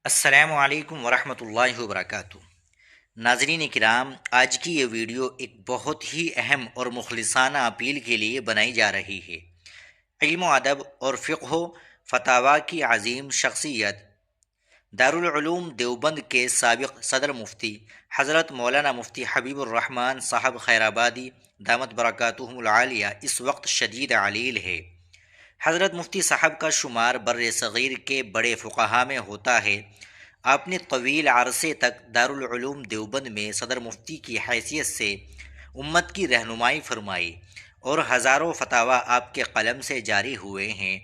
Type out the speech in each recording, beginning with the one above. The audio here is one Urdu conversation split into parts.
السلام علیکم ورحمۃ اللہ وبرکاتہ۔ ناظرین کرام، آج کی یہ ویڈیو ایک بہت ہی اہم اور مخلصانہ اپیل کے لیے بنائی جا رہی ہے۔ علم و ادب اور فقہ و فتاویٰ کی عظیم شخصیت دارالعلوم دیوبند کے سابق صدر مفتی حضرت مولانا مفتی حبیب الرحمن صاحب خیرآبادی دامت برکاتہم العالیہ اس وقت شدید علیل ہے۔ حضرت مفتی صاحب کا شمار بر صغیر کے بڑے فقہا میں ہوتا ہے۔ آپ نے طویل عرصے تک دارالعلوم دیوبند میں صدر مفتی کی حیثیت سے امت کی رہنمائی فرمائی اور ہزاروں فتاویٰ آپ کے قلم سے جاری ہوئے ہیں۔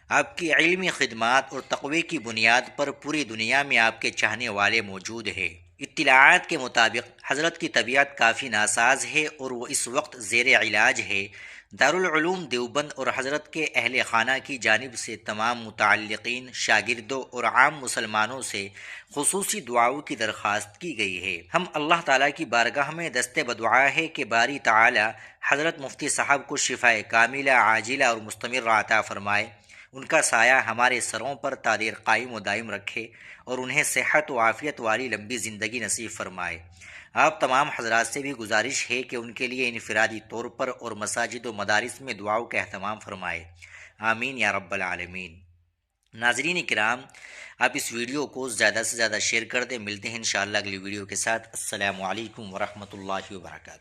آپ کی علمی خدمات اور تقوی کی بنیاد پر پوری دنیا میں آپ کے چاہنے والے موجود ہیں۔ اطلاعات کے مطابق حضرت کی طبیعت کافی ناساز ہے اور وہ اس وقت زیر علاج ہے۔ دارالعلوم دیوبند اور حضرت کے اہل خانہ کی جانب سے تمام متعلقین، شاگردوں اور عام مسلمانوں سے خصوصی دعاؤں کی درخواست کی گئی ہے۔ ہم اللہ تعالیٰ کی بارگاہ میں دست بدعا ہے کہ باری تعالیٰ حضرت مفتی صاحب کو شفائے کاملہ، عاجلہ اور مستمر عطا فرمائے، ان کا سایہ ہمارے سروں پر تا دیر قائم و دائم رکھے اور انہیں صحت و عافیت والی لمبی زندگی نصیب فرمائے۔ آپ تمام حضرات سے بھی گزارش ہے کہ ان کے لیے انفرادی طور پر اور مساجد و مدارس میں دعاؤں کا اہتمام فرمائے۔ آمین یا رب العالمین۔ ناظرین کرام، آپ اس ویڈیو کو زیادہ سے زیادہ شیئر کر دیں۔ ملتے ہیں انشاءاللہ اگلی ویڈیو کے ساتھ۔ السلام علیکم ورحمۃ اللہ وبرکاتہ۔